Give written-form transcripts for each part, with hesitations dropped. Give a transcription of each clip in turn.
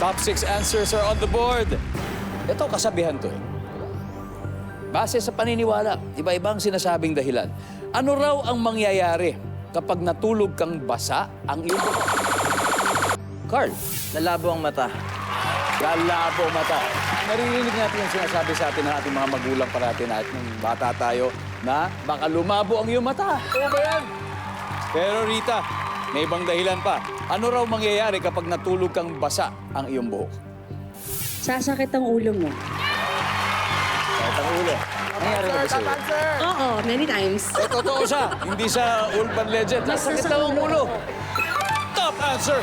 Top 6 answers are on the board. Ito, kasabihan to. Base sa paniniwala, iba-ibang sinasabing dahilan. Ano raw ang mangyayari kapag natulog kang basa ang iyong buhok? Carl, Lalabo ang mata. lalabo mata. Naririnig natin yung sinasabi sa atin ng ating mga magulang parati na nung bata tayo na baka lumabo ang iyong mata. Oo ba yan? Pero Rita, may ibang dahilan pa. Ano raw mangyayari kapag natulog kang basa ang iyong buhok? Sasakit ang ulo mo. Kahit ang ulo. Nangyari na ba sa'yo? Oo, many times. Eh, totoo siya. Hindi siya urban legend. Nasakit daw ang ulo. Top answer!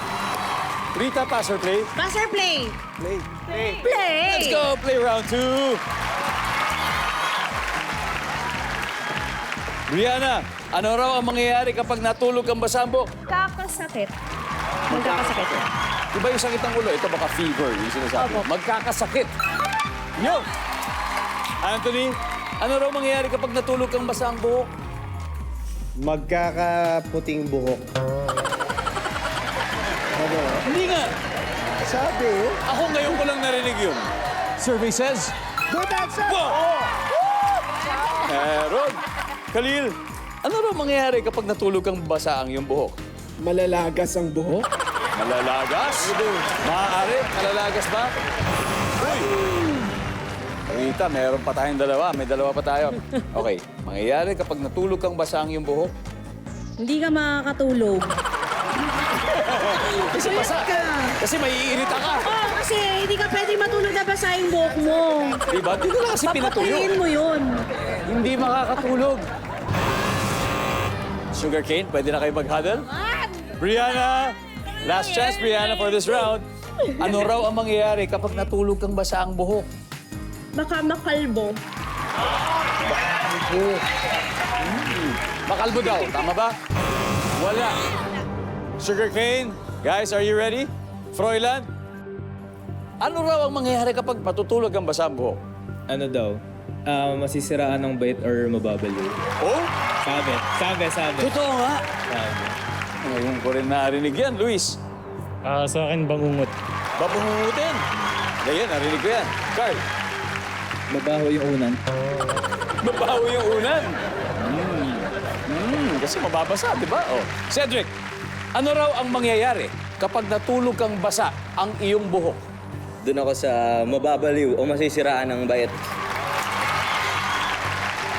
Rita, pass or play? Buzzer play. Play. Play. Let's go! Play round 2. Brianna, ano raw ang mangyayari kapag natulog kang basambok? Kakasakit. Magkakasakit. Iba yung sakit ng ulo. Ito baka fever, yung sinasabi. Opo. Magkakasakit. Yo! Anthony, ano raw mangyayari kapag natulog kang basa ang buhok? Magkakaputing buhok. Ano? Hindi nga. Sabi. Ako ngayon ko lang narinig yun. Survey says... Good answer! Wow! Meron. Khalil, ano raw mangyayari kapag natulog kang basa ang iyong buhok? Malalagas ang buhok. Malalagas? Maaari? Malalagas ba? Uy! Rita, meron pa tayong dalawa. May dalawa pa tayo. Okay, mangyayari kapag natulog kang basa ang iyong buhok? Hindi ka makakatulog. Kasi basa. Kasi may iirita ka. Oo, kasi hindi ka pwede matulog na basa yung buhok mo. Diba? Di ko lang kasi pinatuyo. Papatayin mo yun. Hindi makakatulog. Sugarcane, pwede na kayo mag-huddle? Brianna, last chance, Brianna, for this round. Ano raw ang mangyayari kapag natulog kang basa ang buhok? Baka makalbo. Makalbo daw, tama ba? Wala. Sugarcane, guys, are you ready? Froilan, ano raw ang mangyayari kapag matutulog kang basa ang buhok? Ano daw? Masisiraan ng bait or mababaliw. Oh? Sabi. Totoo nga. Ngayon ko rin narinig yan, Luis. Sa akin, bangungot. Babungutin. Ganyan, narinig ko yan. Carl, Mabaho yung unan. mabaho yung unan. Kasi mababasa, di ba? Oh. Cedric, ano raw ang mangyayari kapag natulog kang basa ang iyong buhok? Doon ako sa mababaliw o masisiraan ng bait.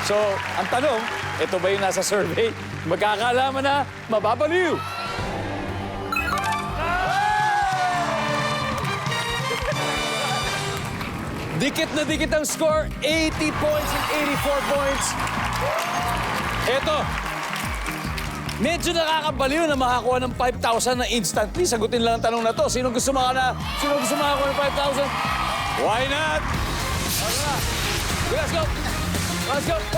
So, ang tanong, ito ba yung nasa survey? Magkakalaman na mababaliw. Dikit na dikit ang score, 80 points and 84 points. Eto, medyo nakakabaliw na makakuha ng 5,000 na instantly. Sagutin lang ang tanong na to. Sino gusto makakuha ng 5,000? Why not? Let's go! Let's go! Oh.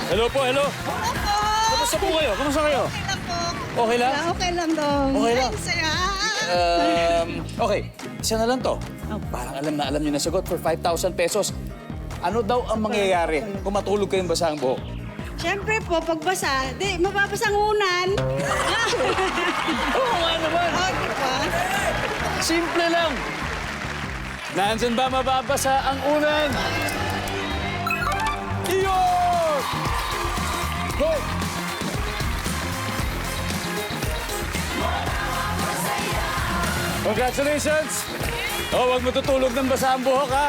Hello po, hello. Kamusta po kayo? Kamusta kayo? Okay lang? Okay lang daw. Okay lang. Ay, saya. Okay, isa na lang to. Parang alam na alam niyo na sagot for 5,000 pesos. Ano daw ang mangyayari kung matulog kayong basa ang buhok? Siyempre po, pagbasa, di, mababasa ang unan. Oo nga naman. O, di ba? Simple lang. Nandyan ba mababasa ang unan? Iyon! Go! Congratulations! Oh, huwag matutulog ng basa ang buhok, ha?